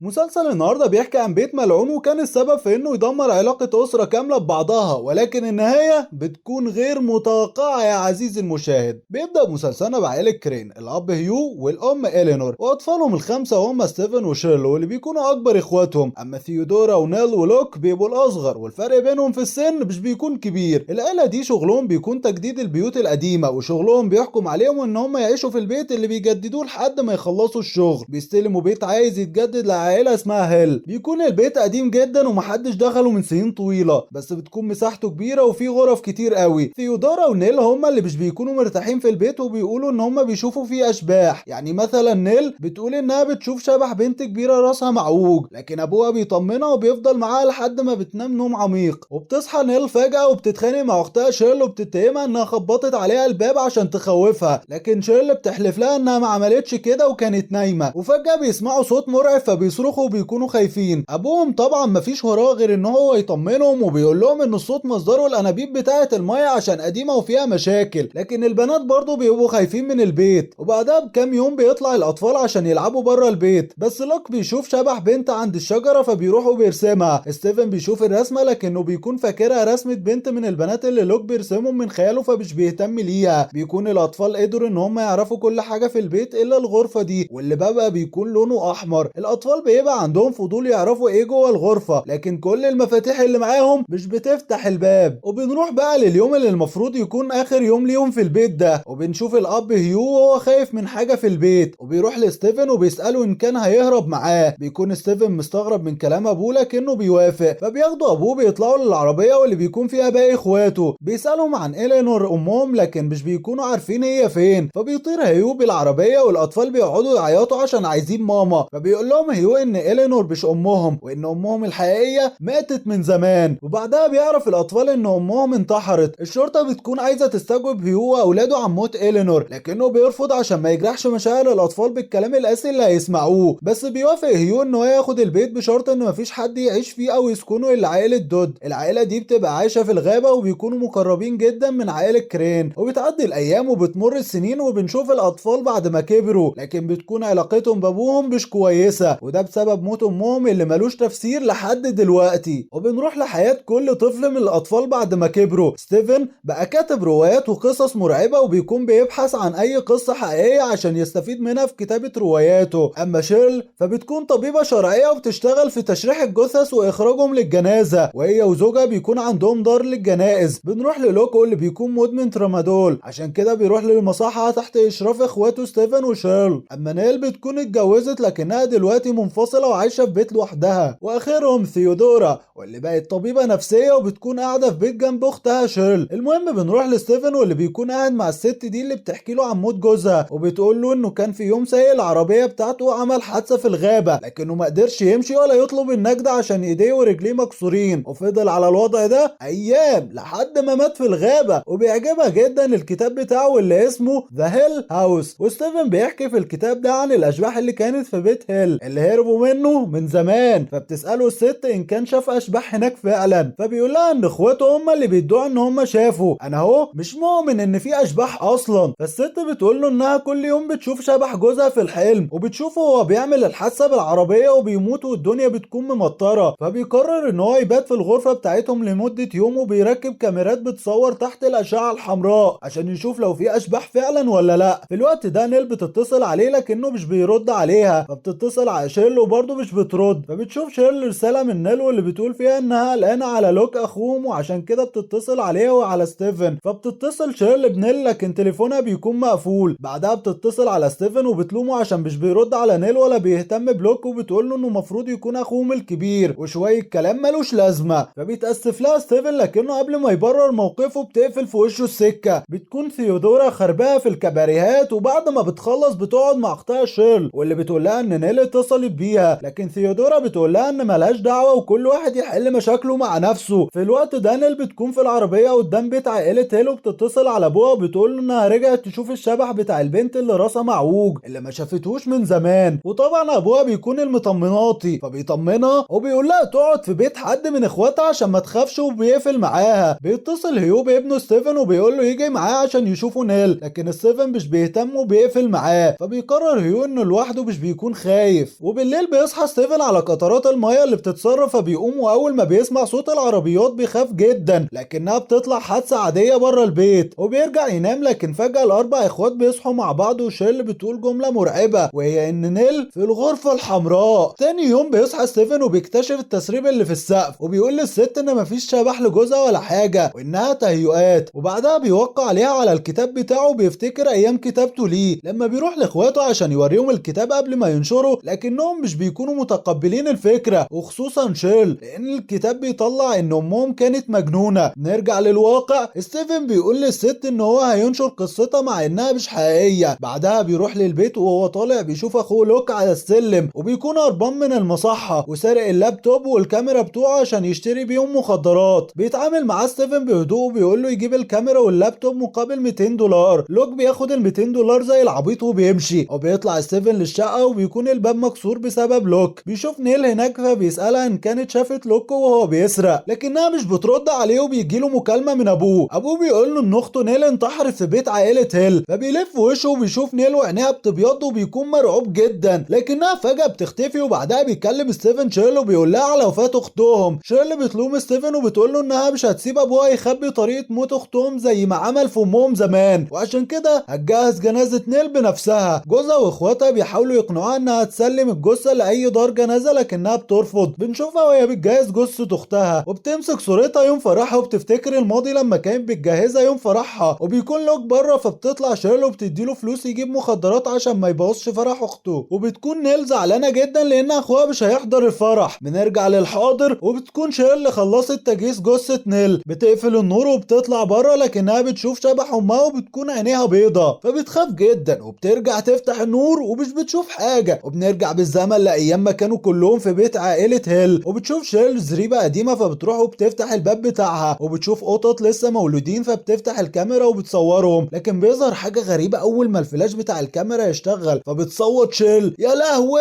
مسلسل النهارده بيحكي عن بيت ملعون وكان السبب في انه يدمر علاقة اسرة كاملة ببعضها، ولكن النهاية بتكون غير متوقعة يا عزيزي المشاهد. بيبدأ مسلسلنا بعائلة كرين، الاب هيو والام الينور واطفالهم الخمسة وهم ستيفن وشيرل واللي بيكونوا اكبر اخواتهم. اما ثيودورا ونيل ولوك بيبقوا الاصغر، والفرق بينهم في السن مش بيكون كبير. العيلة دي شغلهم بيكون تجديد البيوت القديمة، وشغلهم بيحكم عليهم ان هم يعيشوا في البيت اللي بيجددوه لحد ما يخلصوا الشغل. بيستلموا بيت عايز يتجدد لعائلة اسمها هيل. بيكون البيت قديم جدا ومحدش دخله من سنين طويلة، بس بتكون مساحته كبيرة وفيه غرف كتير قوي. ثيودورا ونيل هما اللي مش بيكونوا مرتاحين في البيت، وبيقولوا ان هما بيشوفوا فيه اشباح. يعني مثلا نيل بتقول انها بتشوف شبح بنت كبيرة راسها معوج، لكن ابوها بيطمنها وبيفضل معاها لحد ما بتنام نوم عميق. وبتصحى نيل فجأة وبتتخانق مع اختها شيرل وبتتهمها انها خبطت عليها الباب عشان تخوفها، لكن شيرل بتحلف لها انها ما عملتش كده وكانت نايمة. وفجأة بيسمعوا صوت مرعب فبيصرخوا وبيكونوا خايفين. ابوهم طبعا مفيش وراه غير ان هو يطمنهم وبيقول لهم ان الصوت مصدره الانابيب بتاعه الميه عشان قديمه وفيها مشاكل، لكن البنات برضو بيبقوا خايفين من البيت. وبعدها بكام يوم بيطلع الاطفال عشان يلعبوا بره البيت، بس لوك بيشوف شبح بنت عند الشجره فبيروح وبيرسمها. ستيفن بيشوف الرسمه لكنه بيكون فاكرها رسمه بنت من البنات اللي لوك بيرسمهم من خياله فمش بيهتم ليها. بيكون الاطفال قدروا ان هم يعرفوا كل حاجه في البيت الا الغرفه دي، واللي بقى بيكون لونه احمر. الاطفال بيبقى عندهم فضول يعرفوا ايه جوه الغرفه، لكن كل المفاتيح اللي معاهم مش بتفتح الباب. وبنروح بقى لليوم اللي المفروض يكون اخر يوم ليهم في البيت ده، وبنشوف الاب هيو وهو خايف من حاجه في البيت، وبيروح لستيفن وبيساله ان كان هيهرب معاه. بيكون ستيفن مستغرب من كلام ابوه لكنه بيوافق، فبياخدوا ابوه بيطلعوا للعربيه واللي بيكون فيها باقي اخواته. بيسالهم عن الينور امهم لكن مش بيكونوا عارفين هي فين. فبيطير هيو بالعربيه والاطفال بيقعدوا يعيطوا عشان عايزين ماما. فبيقول لهم هيو ان الينور مش امهم، وان امهم الحقيقيه ماتت من زمان. وبعدها بيعرف الاطفال ان امهم انتحرت. الشرطه بتكون عايزه تستجوب هيو واولاده عن موت الينور، لكنه بيرفض عشان ما يجرحش مشاعر الاطفال بالكلام القاسي اللي هيسمعوه. بس بيوافق هيو ان هو ياخد البيت بشرط ان مفيش حد يعيش فيه او يسكنه الا عائله دود. العائله دي بتبقى عايشه في الغابه وبيكونوا مقربين جدا من عائله كرين. وبتعدي الايام وبتمر السنين وبنشوف الاطفال بعد ما كبروا، لكن بتكون علاقتهم بابوهم مش كويسه، وده بسبب موت امهم اللي ملوش تفسير لحد دلوقتي. وبنروح لحياه كل طفل من الاطفال بعد ما كبروا. ستيفن بقى كاتب روايات وقصص مرعبه وبيكون بيبحث عن اي قصه حقيقيه عشان يستفيد منها في كتابه رواياته. اما شيرل فبتكون طبيبه شرعيه وبتشتغل في تشريح الجثث واخراجهم للجنازه، وهي وزوجها بيكون عندهم دار للجنائز. بنروح للوكو اللي بيكون مدمن ترامادول، عشان كده بيروح للمصحه تحت اشراف اخواته ستيفن وشيرل. اما نيل بتكون اتجوزت لكنها دلوقتي منفصله وعايشه في بيت لوحدها. واخرهم ثيودورا واللي بقت طبيبه نفسيه وبتكون قاعده في بيت جنب اختها شيرل. المهم بنروح لستيفن واللي بيكون قاعد مع الست دي اللي بتحكي له عن موت جوزها، وبتقول له انه كان في يوم سايق العربيه بتاعته وعمل حادثه في الغابه، لكنه ما قدرش يمشي ولا يطلب النجدة عشان ايديه ورجليه مكسورين، وفضل على الوضع ده ايام لحد ما مات في الغابه. وبيعجبها جدا الكتاب بتاعه اللي اسمه ذا هيل هاوس. وستيفن بيحكي في الكتاب ده عن الاشباح اللي كانت في بيت هيل اللي هربوا منه من زمان. فبتساله الست ان كان شاف اشباح هناك فعلا، فبيقول لها ان اخواته هم اللي بيدعوا ان هم شافوا. انا اهو مش مؤمن ان في اشباح اصلا. فالست بتقول له انها كل يوم بتشوف شبح جوزها في الحلم، وبتشوفه وهو بيعمل الحادثه بالعربيه وبيموت والدنيا بتكون ممطره. فبيقرر ان هو يبات في الغرفه بتاعتهم لمده يوم، وبيركب كاميرات بتصور تحت الاشعه الحمراء عشان يشوف لو في اشباح فعلا ولا لا. في الوقت ده نيل بتتصل عليه لكنه مش بيرد عليها، فبتتصل على شيرل وبرضه مش بترد. فبتشوف شيرل رساله من نيل واللي بتقول فيها انها قلقانه على لوك اخوهم وعشان كده بتتصل عليه وعلى ستيفن. فبتتصل شيرل بنيل لكن تليفونها بيكون مقفول. بعدها بتتصل على ستيفن وبتلومه عشان مش بيرد على نيل ولا بيهتم بلوك، وبتقول له انه المفروض يكون اخوهم الكبير وشويه كلام ملوش لازمه. فبيتاسف لها ستيفن لكنه قبل ما يبرر موقفه بتقفل في وشه السكه. بتكون ثيودورا خرباها في الكباريهات، وبعد ما بتخلص بتقعد مع اختها شيرل واللي بتقول لها ان نيل اتصلت بيها، لكن ثيودورا بتقول لها ان ملهاش دعوه وكل واحد يحل مشاكله مع نفسه. في الوقت ده نيل بتكون في العربيه قدام بيت عائله هيل وبتتصل على ابوها وبتقول له انها رجعت تشوف الشبح بتاع البنت اللي راسها معوج اللي ما شافتهوش من زمان. وطبعا ابوها بيكون المطمناطي فبيطمنها وبيقول لها تقعد في بيت حد من اخواتها عشان ما تخافش، وبيقفل معاها. بيتصل هيو بابنه ستيفن وبيقول له يجي معاه عشان يشوفوا نيل، لكن ستيفن مش بيهتم وبيقفل معاه. فبيقرر هيو انه لوحده مش بيكون خايف. وبالليل بالليل بيصحى ستيفن على قطرات المية اللي بتتصرف فبيقوم، واول ما بيسمع صوت العربيات بيخاف جدا لكنها بتطلع حادثة عادية بره البيت وبيرجع ينام. لكن فجأة الاربع اخوات بيصحوا مع بعض وشيرل بتقول جملة مرعبة وهي ان نيل في الغرفة الحمراء. تاني يوم بيصحى ستيفن وبيكتشف التسريب اللي في السقف وبيقول للست ان مفيش شبح لجوزها ولا حاجة وانها تهيؤات، وبعدها بيوقع عليها على الكتاب بتاعه وبيفتكر ايام كتابته ليه لما بيروح لاخواته عشان يوريهم الكتاب قبل ما ينشره، لكنهم مش بيكونوا متقبلين الفكرة وخصوصا شيرل لان الكتاب بيطلع ان امهم كانت مجنونة. نرجع للواقع، ستيفن بيقول للست ان هو هينشر قصتها مع انها مش حقيقية. بعدها بيروح للبيت وهو طالع بيشوف اخوه لوك على السلم وبيكون هربان من المصحة وسارق اللابتوب والكاميرا بتوعه عشان يشتري بيهم مخدرات. بيتعامل معاه ستيفن بهدوء وبيقول له يجيب الكاميرا واللابتوب مقابل 200 دولار. لوك بياخد ال 200 دولار زي العبيط وبيمشي، وبيطلع ستيفن للشقة وبيكون الباب مكسور بسبب لوك. بيشوف نيل هناك فبيسألها ان كانت شافت لوك وهو بيسرق لكنها مش بترد عليه، وبيجيله مكالمة من ابوه بيقول له ان اخته نيل انتحرت في بيت عائلة هيل. فبيلف وشه وبيشوف نيل وعينيها بتبيض وبيكون مرعوب جدا لكنها فجأة بتختفي. وبعدها بيكلم ستيفن شيرل وبيقول لها على وفاة اختهم. شيرل بتلوم ستيفن وبتقول له انها مش هتسيب ابوها يخبي طريقة موت اختهم زي ما عمل في امهم زمان، وعشان كده هتجهز جنازة نيل بنفسها. جوزها واخواتها بيحاولوا يقنعوها انها تسلم الجثة لاي دار جنازة لكنها بترفض. بنشوفها وهي بتجهز جثة اختها وبتمسك صورتها يوم فرحها وبتفتكر الماضي لما كانت بتجهزها يوم فرحها. وبيكون لوك بره فبتطلع شيرل وبتديله فلوس يجيب مخدرات عشان ما يبوظش فرح اخته. وبتكون نيل زعلانة جدا لان اخوها مش هيحضر الفرح. بنرجع للحاضر وبتكون شيرل خلصت تجهيز جثة نيل. بتقفل النور وبتطلع بره لكنها بتشوف شبح امها وبتكون عينيها بيضة فبتخاف جدا وبترجع تفتح النور ومش بتشوف حاجة. وبنرجع بالزمن لايام ما كانوا كلهم في بيت عائلة هيل، وبتشوف شيرل زريبة قديمة فبتروح وبتفتح الباب بتاعها وبتشوف قطط لسه مولودين فبتفتح الكاميرا وبتصورهم. لكن بيظهر حاجة غريبة اول ما الفلاش بتاع الكاميرا يشتغل فبتصوت شيرل يا لهوي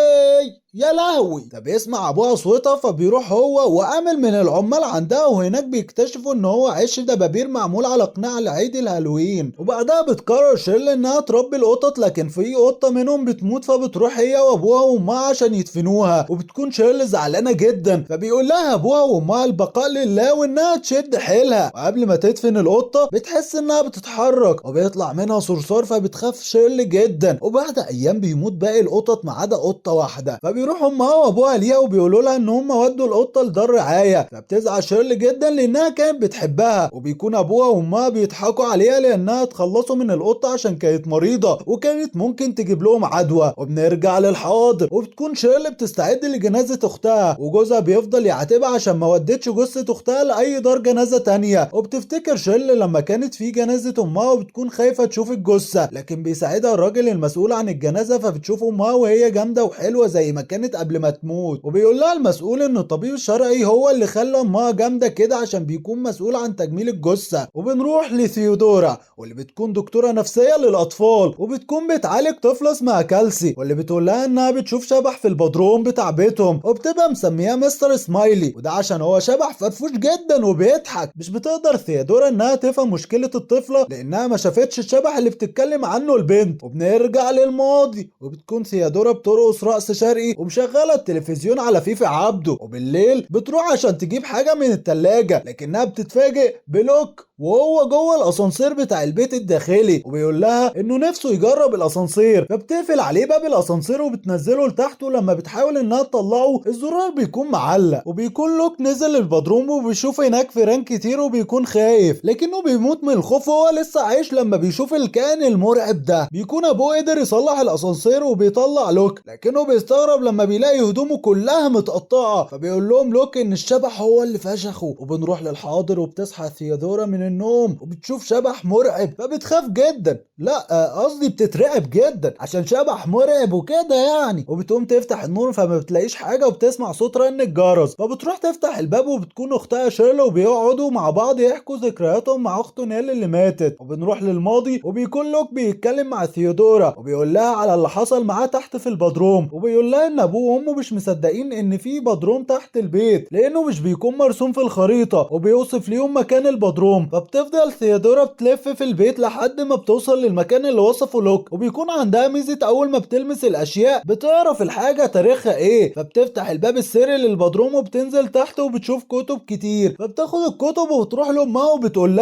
يا لهوي. فبيسمع ابوها صوتها فبيروح هو وعامل من العمال عندها، وهناك بيكتشفوا ان هو عش دبابير معمول على قناع لعيد الهالوين. وبعدها بتقرر شيرل انها تربي القطط لكن في قطه منهم بتموت فبتروح هي وابوها وامها عشان يدفنوها. وبتكون شيرل زعلانه جدا فبيقول لها ابوها وامها البقاء لله وانها تشد حيلها. وقبل ما تدفن القطه بتحس انها بتتحرك وبيطلع منها صرصار فبتخاف شيرل جدا. وبعد ايام بيموت باقي القطط ما عدا قطه واحده، فبيروح امها وابوها ليها وبيقولوا لها ان هم ودوا القطه لدار رعايه. فبتزعل شيرل جدا لانها كانت بتحبها، وبيكون ابوها وامها بيضحكوا عليها لانها اتخلصوا من القطه عشان كانت مريضه وكانت ممكن تجيب لهم عدوى. وبنرجع للحاضر وبتكون شيرل بتستعد لجنازه اختها وجوزها بيفضل يعاتبها عشان ما ودتش جثه اختها لاي دار جنازه تانية. وبتفتكر شيرل لما كانت في جنازه امها وبتكون خايفه تشوف الجثه لكن بيساعدها الراجل المسؤول عن الجنازه فبتشوف امها وهي جامده وحلوه زي ما كانت قبل ما تموت. وبيقول لها المسؤول ان الطبيب الشرعي هو اللي خلى امها جامده كده عشان بيكون مسؤول عن تجميل الجثه. وبنروح لثيودورا واللي بتكون دكتوره نفسيه للاطفال وبتكون بتعالج طفله اسمها كالسي، واللي بتقول لها انها بتشوف شبح في البدروم بتاع بيتهم وبتبقى مسمياه مستر سمايلي، وده عشان هو شبح فرفوش جدا وبيضحك. مش بتقدر ثيودورا انها تفهم مشكله الطفله لانها ما شافتش الشبح اللي بتتكلم عنه البنت. وبنرجع للماضي وبتكون ثيودورا بترقص رقص شرقي ومشغله التلفزيون على فيفي عبده. وبالليل بتروح عشان تجيب حاجه من التلاجة لكنها بتتفاجئ بلوك وهو جوه الاسانسير بتاع البيت الداخلي وبيقول لها انه نفسه يجرب الاسانسير. فبتقفل عليه باب الاسانسير وبتنزله لتحت، ولما بتحاول انها تطلعه الزرار بيكون معلق. وبيكون لوك نزل البدروم وبيشوف هناك فيران كتير وبيكون خايف لكنه بيموت من الخوف وهو لسه عايش لما بيشوف الكائن المرعب ده. بيكون ابوه قدر يصلح الاسانسير وبيطلع لوك لكنه بيستغرب لما بيلاقي هدومه كلها متقطعه. فبيقول لهم لوك ان الشبح هو اللي فشخه. وبنروح للحاضر وبتصحى ثيودورا من النوم وبتشوف شبح مرعب فبتخاف جدا، لا قصدي بتترعب جدا عشان شبح مرعب وكده يعني. وبتقوم تفتح النور فما بتلاقيش حاجه وبتسمع صوت رن الجرس. فبتروح تفتح الباب وبتكون اختها شيرل وبيقعدوا مع بعض يحكوا ذكرياتهم مع اخته نيل اللي ماتت. وبنروح للماضي وبيكون لوك بيتكلم مع ثيودورا وبيقول لها على اللي حصل معاه تحت في البدروم، وبيقول لها ان ابوه وامه مش مصدقين ان في بدروم تحت البيت لانه مش بيكون مرسوم في الخريطة، وبيوصف ليهم مكان البدروم. فبتفضل ثيودورا بتلف في البيت لحد ما بتوصل للمكان اللي وصفه لوك، وبيكون عندها ميزة اول ما بتلمس الاشياء بتعرف الحاجة تاريخها ايه. فبتفتح الباب السري للبدروم وبتنزل تحت وبتشوف كتب كتير، فبتاخد الكتب وبتروح لامها وبتقول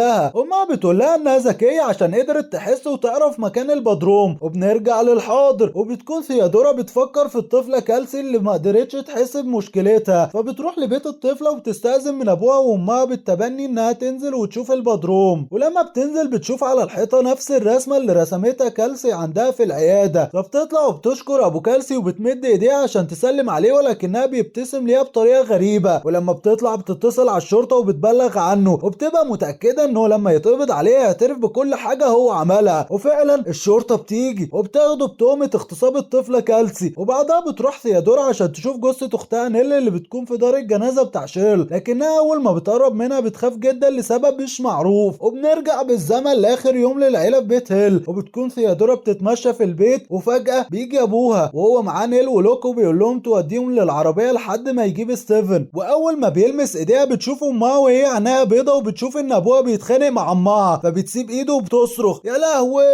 لها انها ذكية عشان قدرت تحس وتعرف مكان البدروم. وبنرجع للحاضر وبتكون ثيودورا بتفكر في الطفلة كالسي اللي ما قدرتش تحس بمشكلتها، فبتروح لبيت الطفلة وبتستأذن من ابوها وامها بالتبني انها تنزل وتشوف البدروم. ولما بتنزل بتشوف على الحيطة نفس الرسمة اللي رسمتها كالسي عندها في العيادة، فبتطلع وبتشكر ابو كالسي وبتمد ايديها عشان تسلم عليه، ولكنها بيبتسم ليها بطريقة غريبة. ولما بتطلع بتتصل على الشرطة وبتبلغ عنه، وبتبقى متأكدة انه لما يتقبض عليه يعترف بكل حاجة هو عملها. وفعلا الشرطة بتيجي وبتاخده بتهمة اغتصاب الطفلة كالسي. وبعدها بتروح ثيودورا عشان تشوف جثة اختها نيل اللي بتكون في دار الجنازة بتاع شيرل، لكنها اول ما بتقرب منها بتخاف جدا لسبب مش معروف. وبنرجع بالزمن لاخر يوم للعيلة في بيت هيل، وبتكون ثيودورا بتتمشى في البيت وفجأة بيجي ابوها وهو معاه نيل ولوك وبيقول لهم توديهم للعربية لحد ما يجيب ستيفن. واول ما بيلمس ايديها بتشوف امها وهي عينيها بيضة، وبتشوف ان ابوها بيتخانق مع امها، فبتسيب ايده وبتصرخ يا لهوي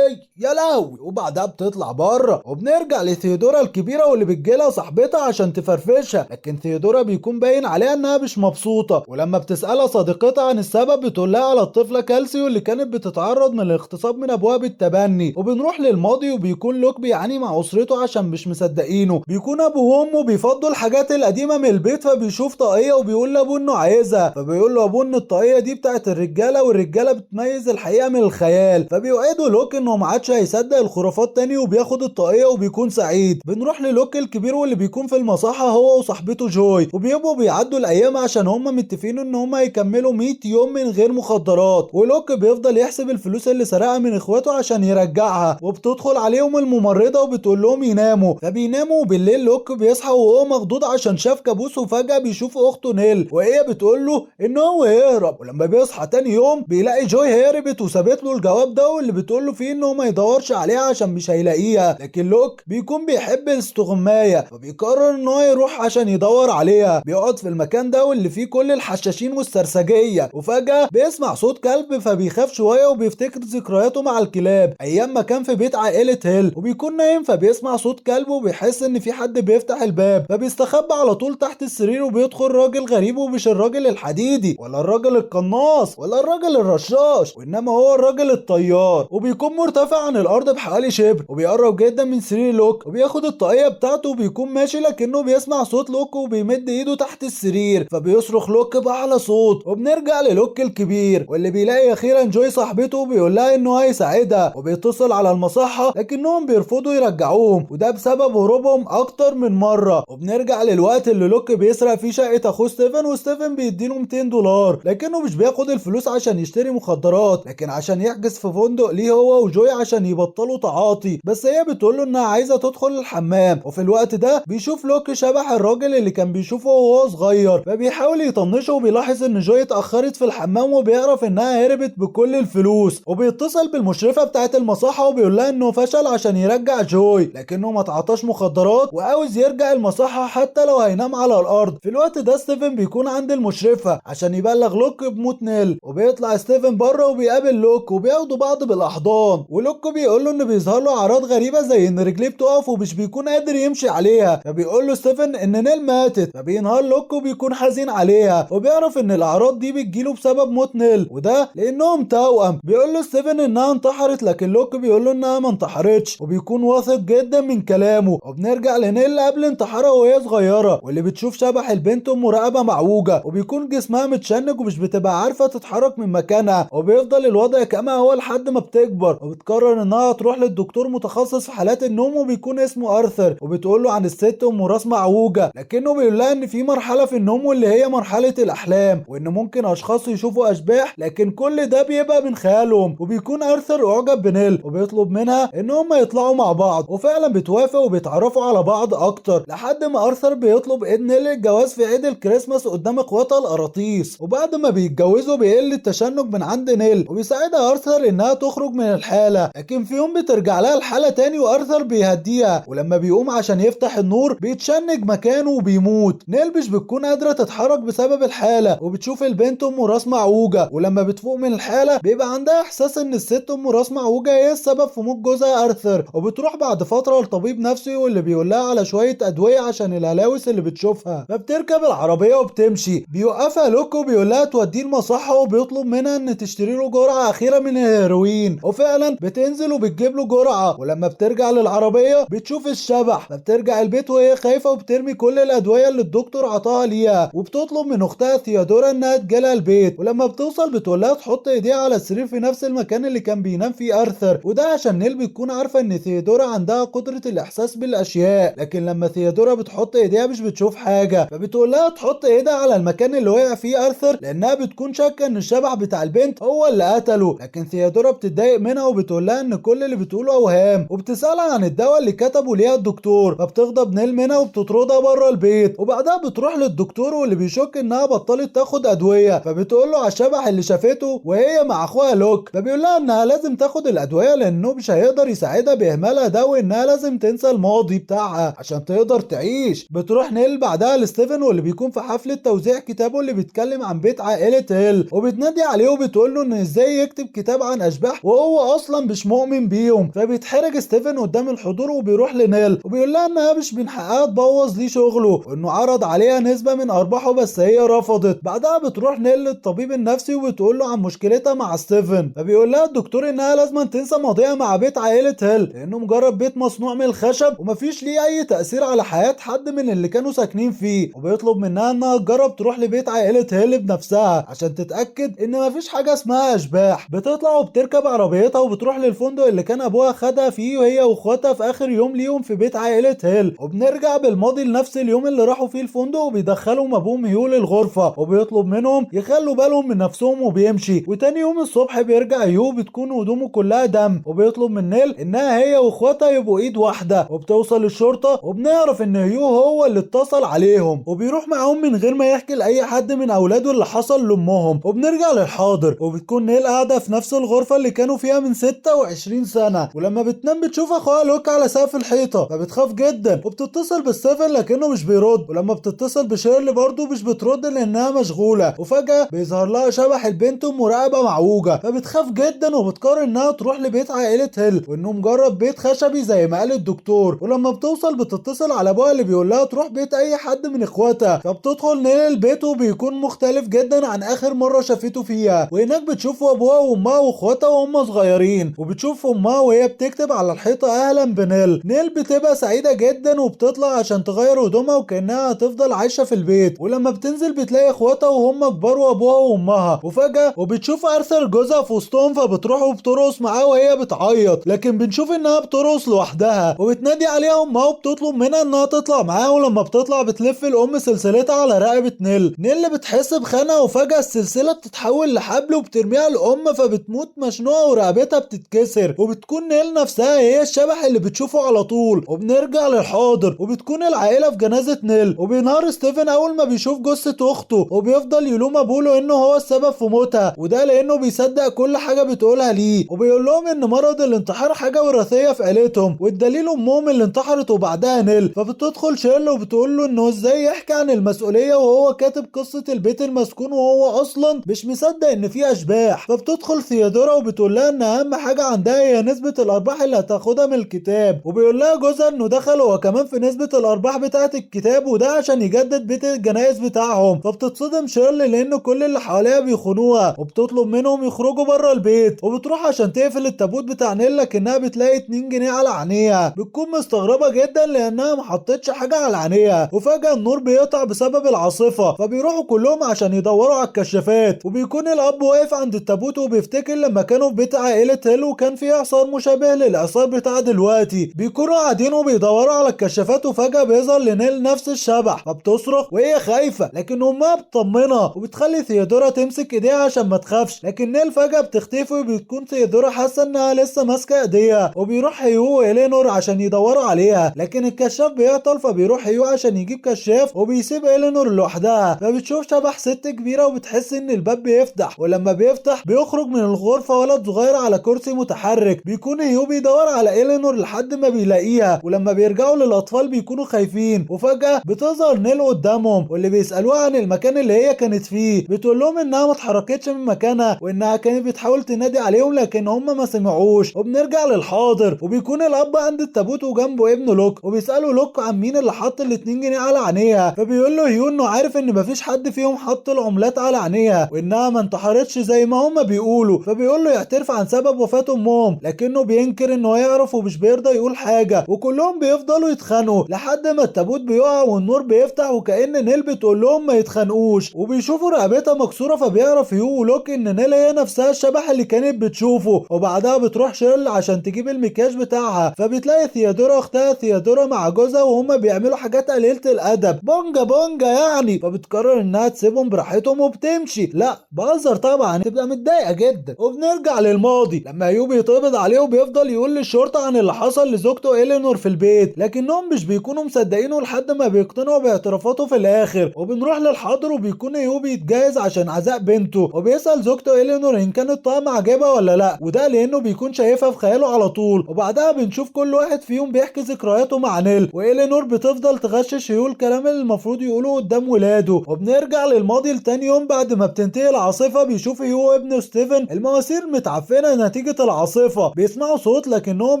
يا لهوي. وبعدها بتطلع بره وبنرجع لثيودورا الكبيرة واللي بتجيلها صاحبتها عشان تفرفشها، لكن ثيودورا بيكون باين عليها انها مش مبسوطة. ولما بتسألها صديقتها عن السبب بتقول لها على الطفلة كالسي واللي كانت بتتعرض من الاغتصاب من ابوها بالتبني. وبنروح للماضي وبيكون لوك بيعاني مع اسرته عشان مش مصدقينه. بيكون ابوه وامه بيفضوا الحاجات القديمة من البيت، فبيشوف طاقية وبيقول لابوه انه عايزها، فبيقول له ابوه ان الطاقية دي بتاعت الرجالة والرجالة بتميز الحقيقة من الخيال. فبيوعده لوك انه ما عادش هيصدق الخرافات تاني وبياخد الطاقية وبيكون سعيد. بنروح للوك الكبير واللي بيكون في المصحة هو وصاحبته جوي، وبيبقوا بيعدوا الايام عشان هما متفقين ان هما يكملوا 100 يوم من غير مخدرات. ولوك بيفضل يحسب الفلوس اللي سرقها من اخواته عشان يرجعها. وبتدخل عليهم الممرضة وبتقول لهم يناموا، فبيناموا. وبالليل لوك بيصحى وهو مخضوض عشان شاف كابوس، وفجأة بيشوف اخته نيل وهي بتقول له ان هو يهرب. ولما بيصحى تاني يوم بيلاقي جوي هربت وسابت له الجواب ده واللي بتقول له فيه انه ما يدورش عليها عشان مش هيلاقيها. لكن لوك بيكون بيحب الاستغماية فبيقرر ان هو يروح عشان يدور عليها. بيقعد في المكان ده واللي فيه كل الحشاشين والسرسجية، وفجأة بيسمع صوت كلب فبيخاف شوية وبيفتكر ذكرياته مع الكلاب ايام ما كان في بيت عائلة هيل. وبيكون نايم فبيسمع صوت كلب وبيحس ان في حد بيفتح الباب، فبيستخبى على طول تحت السرير وبيدخل راجل غريب، ومش الراجل الحديدي ولا الراجل القناص ولا الراجل الرشاش، وانما هو الراجل الطيار. وبيكون مرتفع عن الارض بحوالي شبر، وبيقرب جدا من سرير لوك وبياخد الطاقية بتاعته وبيكون ماشي، لكنه بيسمع صوت لوك وبيمد ايده تحت السرير فبيصرخ لوك بأعلى صوت. وبنرجع للوك الكبير واللي بيلاقي اخيرا جوي صاحبته وبيقول لها انه هيساعدها، وبيتصل على المصحة لكنهم بيرفضوا يرجعوهم وده بسبب هروبهم اكتر من مرة. وبنرجع للوقت اللي لوك بيسرق فيه شقة اخوه ستيفن، وستيفن بيديله 200 دولار لكنه مش بياخد الفلوس عشان يشتري مخدرات، لكن عشان يحجز في فندق ليه هو وجوي عشان يبطلوا تعاطي. بس هي بتقول له انها عايزة تدخل الحمام. وفي الوقت ده بيشوف لوك شبح الراجل اللي كان بيشوفه وهو صغير، فبيحاول يطنشه وبيلاحظ ان جوي اتأخرت في الحمام وبيعرف انها هربت بكل الفلوس. وبيتصل بالمشرفة بتاعت المصحة وبيقول لها انه فشل عشان يرجع جوي، لكنه ما تعاطاش مخدرات وعاوز يرجع المصحة حتى لو هينام على الارض. في الوقت ده ستيفن بيكون عند المشرفة عشان يبلغ لوك بموت نيل، وبيطلع ستيفن بره وبيقابل لوك وبياخدوا بعض بالاحضان. ولوك بيقول له ان بيظهر له اعراض غريبة زي ان رجليه بتقف ومش بيكون قادر يمشي عليها، فبيقول له ستيفن ان نيل ماتت، فبينهار لوك وبيكون حزين عليها، وبيعرف ان الاعراض دي بتجيله بسبب موت نيل وده لانهم توأم. بيقول له ستيفن انها انتحرت، لكن لوك بيقول له انها ما انتحرتش وبيكون واثق جدا من كلامه. وبنرجع لنيل قبل انتحارها وهي صغيرة واللي بتشوف شبح البنت ومراقبة معوجة، وبيكون جسمها متشنج ومش بتبقى عارفة تتحرك من مكانها، وبيفضل الوضع كما هو لحد ما بتكبر. وبتقرر انها تروح للدكتور متخصص في حالات النوم وبيكون اسمه ارثر، وبتقول له عن الست ام راس معوجة، لكنه بيقول لها ان في مرحلة في النوم واللي هي مرحلة الاحلام، وان ممكن اشخاص يشوفوا اشباح لكن كل ده بيبقى من خيالهم. وبيكون ارثر اعجب بنيل وبيطلب منها ان هم يطلعوا مع بعض، وفعلا بتوافق وبيتعرفوا على بعض اكتر لحد ما ارثر بيطلب اذن نيل الجواز في عيد الكريسماس قدام اخواتها القراطيس. وبعد ما بيتجوزوا بيقل التشنج من عند نيل وبيساعدها ارثر انها تخرج من الحالة، لكن في يوم بترجع لها الحالة تاني وارثر بيهديها، ولما بيقوم عشان يفتح النور بيتشنج مكانه وبيموت. نيل مش بتكون قادرة تتحرك بسبب الحالة، وبتشوف البنت ام راس معوجة، ولما بتفوق من الحالة بيبقى عندها احساس ان الست ام راس معوجة هي السبب في موت جوزها ارثر، وبتروح بعد فترة لطبيب نفسي واللي بيقول لها على شوية ادوية عشان الهلاوس اللي بتشوفها. فبتركب العربية وبتمشي، بيوقفها لوك وبيقول لها توديه المصحة، وبيطلب منها ان تشتري له جرعة اخيرة من الهيروين، وفعلا بتنزل وبتجيب له جرعة. ولما بترجع للعربية بتشوف الشبح، فبترجع البيت وهي خايفة وبترمي كل الادوية اللي الدكتور عطاها ليها، وبتطلب من اختها ثيودورا انها تجيلها البيت. ولما بتوصل بتقول لها تحط ايديها على السرير في نفس المكان اللي كان بينام فيه ارثر، وده عشان نيل بتكون عارفة ان ثيودورا عندها قدرة الاحساس بالاشياء، لكن لما ثيودورا بتحط ايديها مش بتشوف حاجة. فبتقول لها تحط ايدها على المكان اللي وقع فيه ارثر لانها بتكون شاكة ان الشبح بتاع البنت هو اللي قتله، لكن ثيودورا بتتضايق منها وبتقول لها ان كل اللي بتقوله اوهام، وبتسألها عن الدواء اللي كتبه ليها الدكتور. فبتغضب نيل منها وبتطردها بره البيت، وبعدها بتروح للدكتور واللي بيشك انها بطلت تاخد ادوية، فبتقول له على الشبح اللي شافته وهي مع اخوها لوك. فبيقول لها انها لازم تاخد الادوية لانه مش هيقدر يساعدها باهمالها ده، وانها لازم تنسى الماضي بتاعها عشان تقدر تعيش. بتروح نيل بعدها لستيفن واللي بيكون في حفلة توزيع كتابه اللي بيتكلم عن بيت عائلة هيل، وبتنادي عليه وبتقول له ان ازاي يكتب كتاب عن اشباح وهو اصلا مش مؤمن بيهم. فبيتحرج ستيفن قدام الحضور وبيروح لنيل وبيقول لها انها مش من حقها تبوظ ليه شغله، وانه عرض عليها نسبة من ارباحه بس هي رفضت. بعدها بتروح نيل للطبيب النفسي وبتقول له عن مشكلتها مع ستيفن، فبيقول لها الدكتور انها لازم تنسى ماضيها مع بيت عائلة هيل لانه مجرد بيت مصنوع من الخشب ومفيش ليه اي تأثير على حياة حد من اللي كانوا ساكنين فيه. وبيطلب منها انها تجرب تروح لبيت عائلة هيل بنفسها عشان تتأكد ان مفيش حاجة اسمها اشباح. بتطلع وبتركب عربيتها وبتروح للفندق اللي كان ابوها خدها فيه وهي واخواتها في اخر يوم ليهم في بيت عائلة هيل، وبنرجع بالماضي لنفس اليوم اللي راحوا فيه الفندق، وبيدخلهم ابوهم هيول الغرفة وبيطلب منهم يخلوا بالهم من نفسهم وبيمشي. وتاني يوم الصبح بيرجع هيو بتكون هدومه كلها دم، وبيطلب من نيل انها هي واخواتها يبقوا ايد واحدة. وبتوصل الشرطة وبنعرف ان هيو هو اللي اتصل عليهم، وبيروح معاهم من غير ما يحكي لاي حد من اولاده اللي حصل لامهم. وبنرجع للحاضر وبتكون نيل قاعدة في نفس الغرفة اللي كانوا فيها من 26 سنة، ولما بتنام بتشوف اخوها لوك على سقف الحيطة فبتخاف جدا وبتتصل بالسيفن لكنه مش بيرد، ولما بتتصل بشيرلي برضه مش بترد لانها مشغولة. وفجأة بيظهر لها شبح البنت ومراقبة معوجة، فبتخاف جدا وبتقرر انها تروح لبيت عائلة هيل وانه مجرد بيت خشبي زي ما قال الدكتور. ولما بتوصل بتتصل على ابوها اللي بيقول لها تروح بيت اي حد من اخواتها، فبتدخل نيل البيت وبيكون مختلف جدا عن اخر مرة شافته فيها، وهناك بتشوف ابوها وامها واخواتها وهم صغيرين، وبتشوف امها وهي بتكتب على الحيطة اهلا بنيل. نيل بتبقى سعيدة جدا وبتطلع عشان تغير هدومها وكأنها هتفضل عايشة في البيت، ولما بتنزل بتلاقي اخواتها وهم كبار وابوها وامها. وفجأة وبتشوف ارثر جوزها في وسطهم فبتروح وبترقص معاه وهي بتعيط، لكن بنشوف انها بترقص لوحدها وبتنادي عليها امها وبتطلب منها انها تطلع معاه. ولما بتطلع بتلف الام سلسلتها على رقبة نيل. نيل بتحس بخنقة وفجأة السلسلة بتتحول لحبل وبترميها الام فبتموت مشنوقة ورقبتها بتتكسر، وبتكون نيل نفسها هي الشبح اللي بتشوفه على طول. وبنرجع للحاضر وبتكون العائلة في جنازة نيل، وبينهار ستيفن اول ما بيشوف جثة اخته وبيفضل يلوم ابوه لانه هو السبب في موتها، وده لانه بيصدق كل حاجة بتقولها ليه، وبيقول لهم ان مرض الانتحار حاجة وراثية في عيلتهم والدليل امهم اللي انتحرت وبعدها نيل. فبتدخل شيرل وبتقول له انه ازاي يحكي عن المسؤولية وهو كاتب قصة البيت المسكون وهو اصلا مش مصدق ان في اشباح. فبتدخل ثيودورا وبتقول لها ان اهم حاجة عندها هي نسبة الارباح اللي هتاخدها من الكتاب، وبيقول لها جوزها انه دخل هو كمان في نسبة الارباح بتاعة الكتاب وده عشان يجدد بيت الجنائز بتاعهم. فبتتصدم شيرل لان كل اللي حواليها بيخونوها وبتطلب منهم يخرجوا بره البيت، وبتروح عشان تقفل التابوت بتاع نيل لكنها بتلاقي 2 جنيه على عينيها. بتكون مستغربة جدا لانها محطتش حاجة على عينيها، وفجأة النور بيقطع بسبب العاصفة فبيروحوا كلهم عشان يدوروا على الكشافات، وبيكون الاب واقف عند التابوت وبيفتكر لما كانوا في بيت عائلة هيل وكان في اعصار مشابه للاعصار بتاع دلوقتي. بيكونوا قاعدين وبيدوروا على الكشافات وفجأة بيظهر لنيل نفس الشبح فبتصرخ وهي خايفة، لكن امها بتطمنها وبتخلي ثيودورا تمسك ايديها عشان ما تخافش، لكن نيل فجأة بتختفي وبتكون ثيودورا حاسة انها لسه ماسكة ايديها. وبيروح هيو وإلينور عشان يدوروا عليها لكن الكشاف بيعطل، فبيروح هيو عشان يجيب كشاف وبيسيب إلينور لوحدها. فبتشوف شبح ست كبيرة وبتحس ان الباب بيفتح، ولما بيفتح بيخرج من الغرفة ولد صغير على كرسي متحرك. بيكون هيو بيدور على إلينور لحد ما بيلاقيها، ولما بيرجع بيرجعوا للاطفال بيكونوا خايفين، وفجأة بتظهر نيل قدامهم واللي بيسألوها عن المكان اللي هي كانت فيه. بتقول لهم انها ما اتحركتش من مكانها وانها كانت بتحاول تنادي عليهم لكن هم ما سمعوش. وبنرجع للحاضر وبيكون الاب عند التابوت وجنبه ابنه لوك، وبيسألوا لوك عن مين اللي حط ال2 جنيه على عينيها. فبيقول له هيو انه عارف ان مفيش حد فيهم حط العملات على عينيها وانها ما انتحرتش زي ما هم بيقولوا. فبيقول له يعترف عن سبب وفاة امهم لكنه بينكر انه يعرف ومش بيرضى يقول حاجة. وكلهم بيفضلوا يتخانقوا لحد ما التابوت بيقع والنور بيفتح وكأن نيل بتقول لهم ما يتخانقوش. وبيشوفوا رقبتها مكسورة فبيعرف هيو ولوك ان نيل هي نفسها الشبح اللي كانت بتشوفه. وبعدها بتروح شيرل عشان تجيب المكياج بتاعها، فبتلاقي ثيودورا اختها ثيودورا مع جوزها وهما بيعملوا حاجات قليلة الادب، بونجا بونجا يعني. فبتقرر انها تسيبهم براحتهم وبتمشي. لا بهزر طبعا، تبقى متضايقة جدا. وبنرجع للماضي لما هيو بيتقبض عليه وبيفضل يقول للشرطة عن اللي حصل لزوجته إلينور في البيت، لكنهم مش بيكونوا مصدقينه لحد ما بيقتنعوا باعترافاته في الاخر. وبنروح للحاضر وبيكون هيو بيتجهز عشان عزاء بنته، وبيسأل زوجته إلينور ان كانت طعم عجبها ولا لا، وده لانه بيكون شايفها في خياله على طول. وبعدها بنشوف كل واحد فيهم بيحكي ذكرياته مع نيل، وإلينور بتفضل تغشش هيو الكلام اللي المفروض يقوله قدام ولاده. وبنرجع للماضي لتاني يوم بعد ما بتنتهي العاصفة، بيشوف هيو وابنه ستيفن المواسير متعفنة نتيجة العاصفة، بيسمعوا صوت لكنهم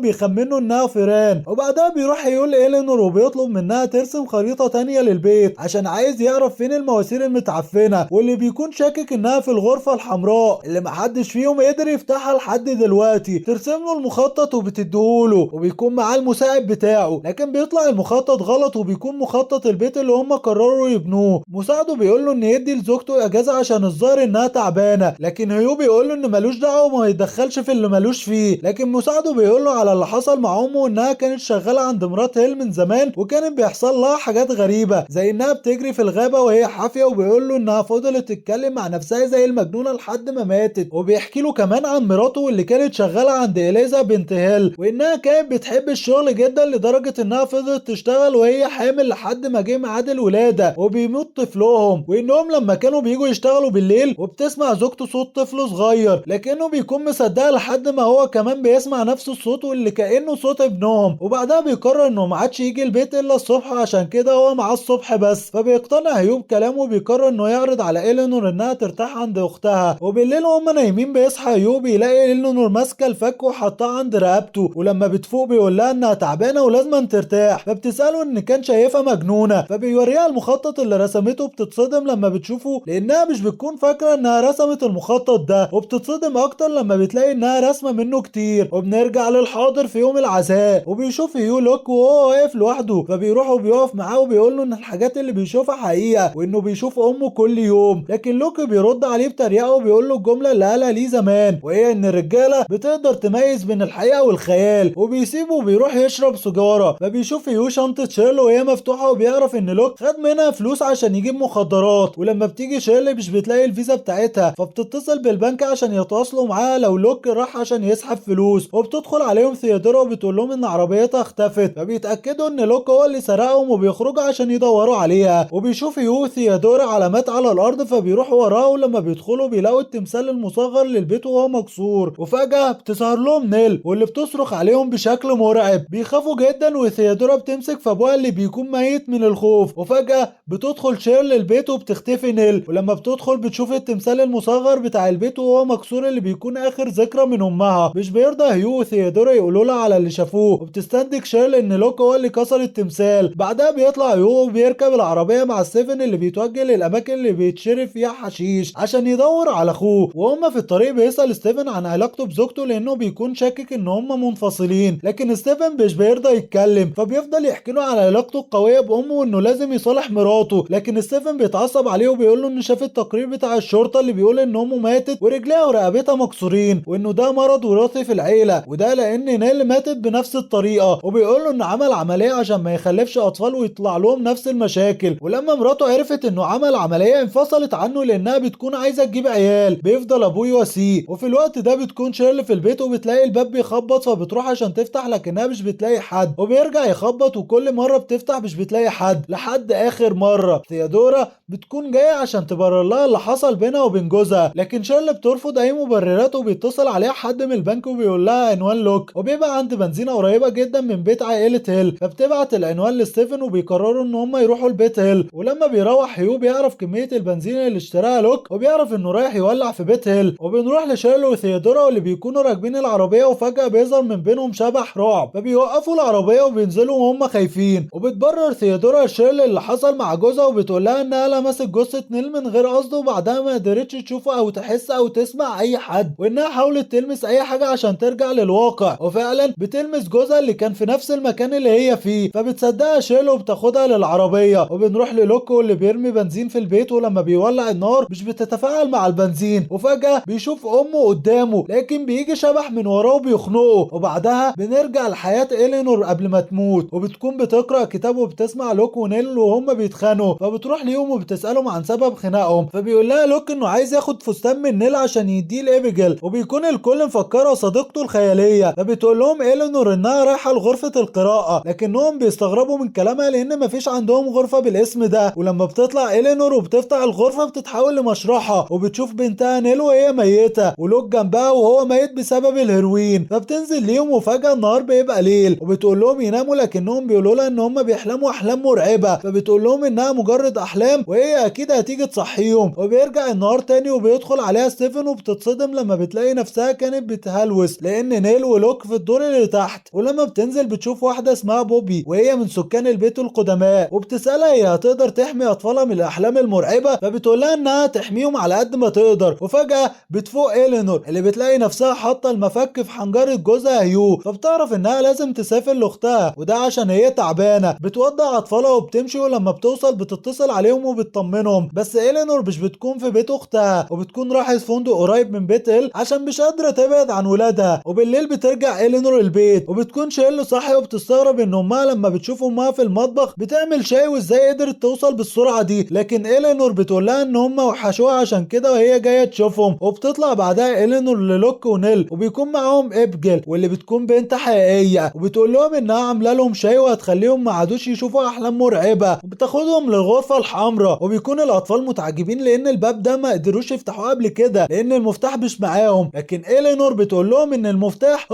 بيخمنوا انها فيران. وبعدها بيروح هيو لإلينور وبيطلب منها ترسم خريطة تانية للبيت عشان عايز يعرف فين المواسير المتعفنة، واللي بيكون شاكك انها في الغرفة الحمراء اللي محدش فيهم قدر يفتحها لحد دلوقتي. ترسم له المخطط وبتديهوله وبيكون معاه المساعد بتاعه، لكن بيطلع المخطط غلط وبيكون مخطط البيت اللي هم قرروا يبنوه. مساعده بيقول له ان يدي لزوجته اجازة عشان الظاهر انها تعبانة، لكن هيو بيقول له ان ملوش دعوة وما يتدخلش في اللي ملوش فيه. لكن مساعده بيقول له على اللي حصل مع امه، انها كانت شغالة عند مرات هيل من زمان وكانت بيحصل لها حاجات غريبة زي انها بتجري في الغابة وهي حافية، وبيقول له انها فضلت تتكلم مع نفسها زي المجنونة لحد ما ماتت. وبيحكي له كمان عن مراته اللي كانت شغالة عند إليزا بنت هيل، وانها كانت بتحب الشغل جدا لدرجة انها فضلت تشتغل وهي حامل لحد ما جه ميعاد الولادة وبيموت طفلهم. وانهم لما كانوا بييجوا يشتغلوا بالليل وبتسمع زوجته صوت طفل صغير لكنه بيكون مصدقها لحد ما هو كمان بيسمع نفس الصوت واللي كأنه صوت ابنهم. وبعدها بيقرر انه ما عادش يجي البيت الا الصبح عشان كده هو معاه الصبح بس. فبيقتنع هيو بكلامه وبيقرر انه يعرض على إلينور انها ترتاح عند اختها. وبالليل وهم نايمين بيصحى هيو بيلاقي إلينور ماسكه الفك وحطاه عند رقبته، ولما بتفوق بيقول لها انها تعبانه ولازم ترتاح. فبتساله ان كان شايفها مجنونه، فبيوريها المخطط اللي رسمته. بتتصدم لما بتشوفه لانها مش بتكون فاكره انها رسمت المخطط ده، وبتتصدم اكتر لما بتلاقي انها رسمه منه كتير. وبنرجع للحاضر في يوم العزاء وبيشوف هيو لوك وهو واقف لوحده، فبيروح وبيقف معاه وبيقول له ان الحاجات اللي بيشوفها حقيقه وانه بيشوف امه كل يوم. لكن لوك بيرد عليه بطريقه وبيقول له الجمله اللي قالها ليه زمان، وهي ان الرجاله بتقدر تميز بين الحقيقه والخيال. وبيسيبه وبيروح يشرب سيجاره. فبيشوف هيو شنطه شيرل وهي مفتوحه وبيعرف ان لوك خد منها فلوس عشان يجيب مخدرات. ولما بتيجي شيرل مش بتلاقي الفيزا بتاعتها، فبتتصل بالبنك عشان يتواصلوا معاها لو لوك راح عشان يسحب فلوس. وبتدخل عليهم ثيودورا وبتقول لهم ان عربيتها اختفت، فبيتاكدوا ان لوك هو اللي سرقهم وبيخرجوا عشان يدوروا عليها. وبيشوف هيو ثيودورا علامات على الارض فبيروحوا وراه، ولما بيدخلوا بيلاقوا التمثال المصغر للبيت وهو مكسور. وفجاه بتظهر لهم نيل واللي بتصرخ عليهم بشكل مرعب. بيخافوا جدا وثيودورا بتمسك في ابوها اللي بيكون ميت من الخوف. وفجاه بتدخل شيرل البيت وبتختفي نيل، ولما بتدخل بتشوف التمثال المصغر بتاع البيت وهو مكسور اللي بيكون اخر ذكرى من امها. مش بيرضى هيو وثيودورا يقولوا لها على اللي شافوه، وبتستنتج شيرل ان لوك هو اللي كسر التمثال. بعدها بيطلع هيو وبيركب العربيه مع ستيفن اللي بيتوجه للاماكن اللي بيتشرب فيها حشيش عشان يدور على اخوه. وهم في الطريق بيسال ستيفن عن علاقته بزوجته لانه بيكون شاكك ان هم منفصلين، لكن ستيفن مش بيرضى يتكلم. فبيفضل يحكي له على علاقته القويه بامه وانه لازم يصالح مراته، لكن ستيفن بيتعصب عليه وبيقول له انه شاف التقرير بتاع الشرطه اللي بيقول ان امه ماتت ورجليها ورقبتها مكسورين، وانه ده مرض وراثي في العيله، وده لان نيل ماتت بنفس الطريقه. وبيقول له انه عمل عمليه عشان ما يخلفش اطفال ويطلع لهم نفس المشاكل. ولما مراته عرفت انه عمل عمليه انفصلت عنه لانها بتكون عايزه تجيب عيال. بيفضل ابوه يواسيه. وفي الوقت ده بتكون شيرل في البيت وبتلاقي الباب بيخبط، فبتروح عشان تفتح لكنها مش بتلاقي حد. وبيرجع يخبط وكل مره بتفتح مش بتلاقي حد لحد اخر مره ثيودورا بتكون جايه عشان تبرر لها اللي حصل بينها وبين جوزها، لكن شيرل بترفض اي مبررات وبيتصل عليها حد من البنك وبيقول لها عنوان لوك، وبيبقى عند بنزينه قريبه جدا من بيت عائله عائلة هيل، فبتبعت العنوان لستيفن وبيقرروا ان هم يروحوا لبيت هيل. ولما بيروح هيو بيعرف كمية البنزين اللي اشتراها لوك وبيعرف انه رايح يولع في بيت هيل. وبنروح لشيرل وثيودورا واللي بيكونوا راكبين العربية وفجأة بيظهر من بينهم شبح رعب، فبيوقفوا العربية وبينزلوا وهم خايفين. وبتبرر ثيودورا لشيرل اللي حصل مع جوزها وبتقول لها انها لمست جثة نيل من غير قصده وبعدها ما قدرتش تشوف او تحس او تسمع اي حد، وانها حاولت تلمس اي حاجة عشان ترجع للواقع. وفعلا بتلمس جوزها اللي كان في نفس المكان اللي هي فيه، فبتصدقها شيرل وبتاخدها للعربية. وبنروح للوكو اللي بيرمي بنزين في البيت، ولما بيولع النار مش بتتفاعل مع البنزين، وفجأة بيشوف امه قدامه لكن بيجي شبح من وراه وبيخنقه. وبعدها بنرجع لحياة إلينور قبل ما تموت، وبتكون بتقرأ كتاب وبتسمع لوك ونيل وهم بيتخانقوا، فبتروح ليهم وبتسألهم عن سبب خناقهم. فبيقول لها لوك انه عايز ياخد فستان من نيل عشان يديه لإبيجيل، وبيكون الكل مفكره صديقته الخيالية. فبتقول لهم إلينور انها رايحة لغرفة القراءة، لكنهم بيستغربوا من كلامها لان مفيش عندهم غرفة بالاسم ده. ولما بتطلع إلينور وبتفتح الغرفة بتتحول لمشرحة وبتشوف بنتها نيل وهي ميتة ولوك جنبها وهو ميت بسبب الهيروين. فبتنزل ليهم وفجأة النهار بيبقى ليل، وبتقول لهم يناموا لكنهم بيقولوا لها ان هم بيحلموا احلام مرعبة. فبتقول لهم انها مجرد احلام وهي اكيد هتيجي تصحيهم. وبيرجع النهار تاني وبيدخل عليها ستيفن وبتتصدم لما بتلاقي نفسها كانت بتهلوس لان نيل ولوك في الدور اللي تحت. ولما بتنزل بتشوف واحدة اسمها بوبي وهي من سكان البيت القدماء، وبتسألها هي هتقدر تحمي اطفالها من الاحلام المرعبة، فبتقول لها انها تحميهم على قد ما تقدر. وفجأة بتفوق إلينور اللي بتلاقي نفسها حاطة المفك في حنجرة جوزها هيو، فبتعرف انها لازم تسافر لاختها وده عشان هي تعبانة. بتودع اطفالها وبتمشي، ولما بتوصل بتتصل عليهم وبتطمنهم، بس إلينور مش بتكون في بيت اختها وبتكون راحت فندق قريب من بيت هيل عشان مش قادرة تبعد عن ولادها. وبالليل بترجع إلينور البيت وبتكون شيرل صاحية وبتستغرب ان امها لما بتشوف امها في المطبخ بتعمل شاي وازاي قدرت توصل بالسرعة دي، لكن إلينور بتقول لها ان هم وحشوها عشان كده وهي جاية تشوفهم. وبتطلع بعدها إلينور للوك ونيل وبيكون معاهم إبجيل واللي بتكون بنت حقيقية، وبتقول لهم انها عامله لهم شاي وهتخليهم ما عادوش يشوفوا احلام مرعبة. وبتاخدهم للغرفة الحمراء وبيكون الاطفال متعجبين لان الباب ده ما قدروش يفتحوه قبل كده لان المفتاح مش معاهم، لكن إلينور بتقول لهم ان المفتاح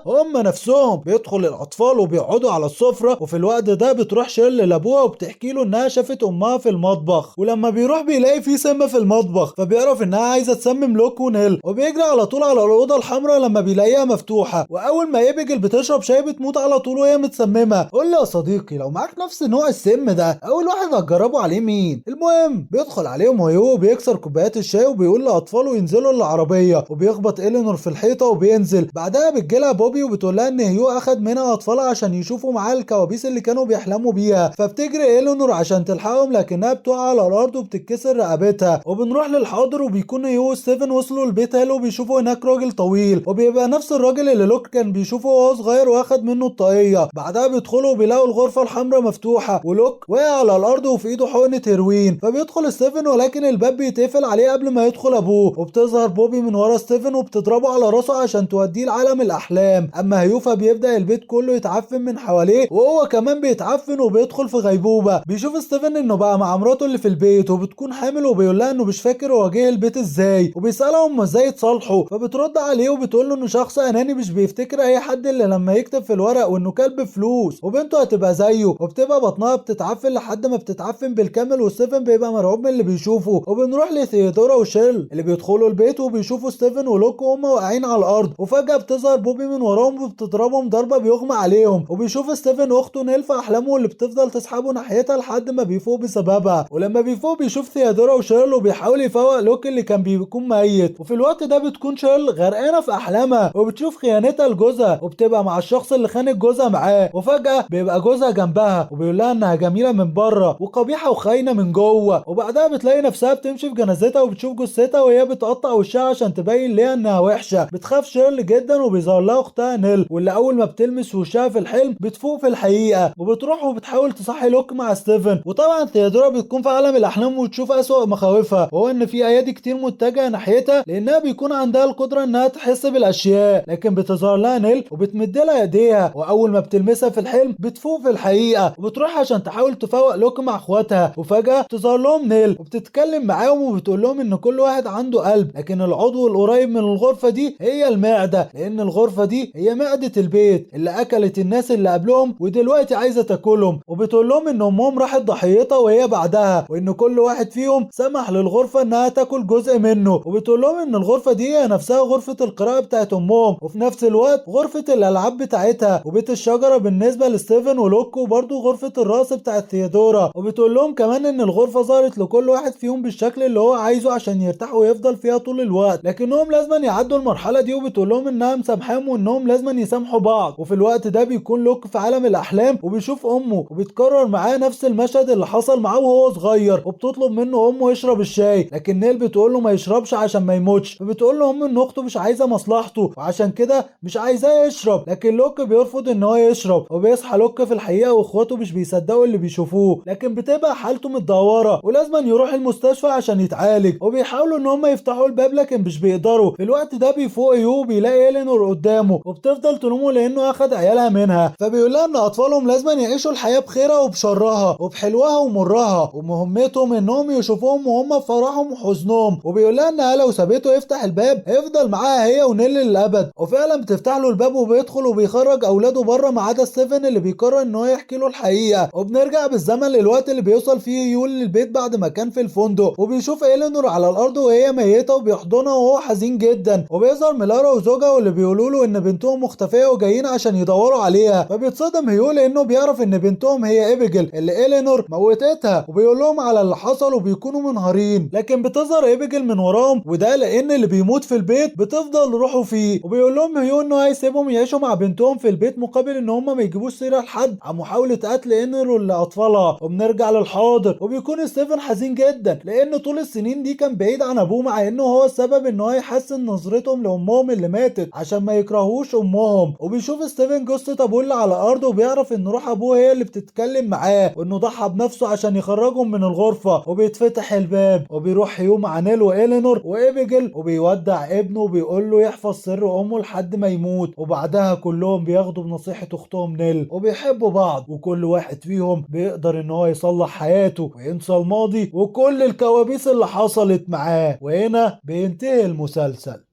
هم نفسهم. بيدخل الاطفال وبيقعدوا على السفرة، وفي الوقت ده بتروح شيرل لابوها وبتحكي له انها شافت امها في المطبخ، ولما بيروح بيلاقي في سم في المطبخ فبيعرف انها عايزة تسمم لوك ونيل، وبيجري على طول على الأوضة الحمراء لما بيلاقيها مفتوحة. وأول ما إبيجيل بتشرب شاي بتموت على طول وهي متسممة. قول لي يا صديقي، لو معاك نفس نوع السم ده أول واحد هتجربه عليه مين؟ المهم بيدخل عليهم هيو وبيكسر كوبايات الشاي وبيقول لأطفاله ينزلوا العربية، وبيخبط إلينور في الحيطة وبينزل. بعدها بتجيلها بوبي وبتقول لها إن هيو أخد منها أطفالها عشان يشوفوا معاه الكوابيس اللي كانوا بيحلموا بيها، فبتجري إلينور عشان تلحقهم لكنها بتقع على الأرض وبتتكسر رقبتها. وبنروح للحاضر وبيكون هيو وستيفن وصلوا البيت هيل وبيشوفوا هناك راجل طويل وبيبقى نفس الراجل اللي لوك كان بيشوفه وهو صغير واخد منه الطاقية. بعدها بيدخلوا وبيلاقوا الغرفة الحمراء مفتوحة ولوك واقع على الأرض وفي إيده حقنة هيروين، فبيدخل ستيفن ولكن الباب بيتقفل عليه قبل ما يدخل أبوه، وبتظهر بوبي من ورا ستيفن وبتضربه على راسه عشان توديه لعالم الأحلام. أما هيوفا بيبدأ البيت كله يتعفن من حواليه وهو كمان بيتعفن وبيدخل في غيبوبة. بيشوف ستيفن إنه بقى مع مراته اللي في البيت وبتكون حامل وبيقول لها إنه مش فاكر هو جه البيت إزاي، وبيسألهم ازاي يتصالحوا، فبترد عليه وبتقول له انه شخص اناني مش بيفتكر اي حد الا لما يكتب في الورق وانه كلب فلوس وبنته هتبقى زيه. وبتبقى بطنها بتتعفن لحد ما بتتعفن بالكامل وستيفن بيبقى مرعوب من اللي بيشوفه. وبنروح لثيودورا وشيرل اللي بيدخلوا البيت وبيشوفوا ستيفن ولوك وهم واقعين على الارض، وفجأة بتظهر بوبي من وراهم وبتضربهم ضربة بيغمى عليهم. وبيشوف ستيفن اخته نيل في احلامه اللي بتفضل تسحبه ناحيتها لحد ما بيفوق بسببها. ولما بيفوق بيشوف ثيودورا وشيرل وبيحاول يفوق لوك اللي كان بيكون ميت. وفي الوقت ده بتكون شيرل غرقانه في احلامها وبتشوف خيانتها لجوزها وبتبقى مع الشخص اللي خانت جوزها معاه، وفجأة بيبقى جوزها جنبها وبيقول لها انها جميله من بره وقبيحه وخاينه من جوه. وبعدها بتلاقي نفسها بتمشي في جنازتها وبتشوف جثتها وهي بتقطع وشها عشان تبين ليها انها وحشه. بتخاف شيرل جدا وبيظهر لها اختها نيل واللي اول ما بتلمس وشها في الحلم بتفوق في الحقيقه، وبتروح وبتحاول تصحي لوك مع ستيفن. وطبعا ثيودورا بتكون في عالم الاحلام وتشوف اسوأ مخاوفها وهو ان في ايادي كتير متجهه ناحيتها لانها بيكون عندها القدره انها تحس بالاشياء، لكن بتظهر لها نيل وبتمد لها ايديها واول ما بتلمسها في الحلم بتفوق في الحقيقه وبتروح عشان تحاول تفوق لوك مع اخواتها. وفجاه تظهر لهم نيل وبتتكلم معاهم وبتقول لهم ان كل واحد عنده قلب، لكن العضو القريب من الغرفه دي هي المعده لان الغرفه دي هي معده البيت اللي اكلت الناس الناس اللي قبلهم ودلوقتي عايزة تاكلهم، وبتقول لهم ان امهم راحت ضحيتها وهي بعدها، وان كل واحد فيهم سمح للغرفة انها تاكل جزء منه، وبتقول لهم ان الغرفة دي هي نفسها غرفة القراءة بتاعت امهم، وفي نفس الوقت غرفة الالعاب بتاعتها، وبيت الشجرة بالنسبة لستيفن ولوك، وبرضه غرفة الرقص بتاعت ثيودورا. وبتقول لهم كمان ان الغرفة ظهرت لكل واحد فيهم بالشكل اللي هو عايزه عشان يرتاح ويفضل فيها طول الوقت، لكنهم لازم يعدوا المرحلة دي، وبتقول لهم انها مسامحاهم وانهم لازم يسامحوا بعض. وفي الوقت ده بيكون لوك في عالم الاحلام وبيشوف امه، وبيتكرر معاه نفس المشهد اللي حصل معاه وهو صغير، وبتطلب منه امه يشرب الشاي، لكن نيل بتقول له ما يشربش عشان ما يموتش، فبتقول له ان اخته مش عايزه مصلحته وعشان كده مش عايزاه يشرب، لكن لوك بيرفض ان هو يشرب. وبيصحى لوك في الحقيقه واخواته مش بيصدقوا اللي بيشوفوه، لكن بتبقى حالته متدهوره ولازم يروح المستشفى عشان يتعالج، وبيحاولوا ان هم يفتحوا الباب لكن مش بيقدروا. في الوقت ده بيفوق يو بيلاقي إلينور قدامه وبتفضل تلومه لانه اخد عيالها منها، فبيقول لها ان اطفالهم لازم يعيشوا الحياه بخيرها وبشرها وبحلوها ومرها، ومهمتهم انهم يشوفوهم وهم في فرحهم وحزنهم. وبيقول لها انها لو سابته يفتح الباب هيفضل معاها هي ونيل للابد، وفعلا بتفتح له الباب وبيدخل وبيخرج اولاده بره ما عدا ستيفن اللي بيقرر ان هو يحكي له الحقيقه. وبنرجع بالزمن للوقت اللي بيوصل فيه يول للبيت بعد ما كان في الفندق، وبيشوف إلينور على الارض وهي ميته وبيحضنها وهو حزين جدا، وبيظهر ميلارا وزوجها واللي بيقولوا له ان بنتهم مختفيه وجايين عشان يدوروا عليها، فبيتصدم هيو لانه بيعرف ان بنتهم هي إيبيجيل اللي إلينور موتتها، وبيقول لهم على اللي حصل وبيكونوا منهارين، لكن بتظهر إيبيجيل من وراهم، وده لان اللي بيموت في البيت بتفضل روحه فيه. وبيقول لهم هيو انه هيسيبهم يعيشوا مع بنتهم في البيت مقابل ان هم ما يجيبوش سيره لحد عن محاوله قتل إلينور لاطفالها. وبنرجع للحاضر وبيكون ستيفن حزين جدا لان طول السنين دي كان بعيد عن ابوه، مع انه هو السبب ان هو يحسن نظرتهم لامهم اللي ماتت عشان ما يكرهوش امهم. وبيشوف ستيفن جثه ابوه اللي على الارض وبيعرف ان روح ابوه هي اللي بتتكلم معاه، وانه ضحى بنفسه عشان يخرجهم من الغرفه. وبيتفتح الباب وبيروح هيو مع نيل وإلينور وإيبيجيل وبيودع ابنه وبيقول له يحفظ سر امه لحد ما يموت، وبعدها كلهم بياخدوا بنصيحه اختهم نيل وبيحبوا بعض، وكل واحد فيهم بيقدر ان هو يصلح حياته وينسى الماضي وكل الكوابيس اللي حصلت معاه. وهنا بينتهي المسلسل.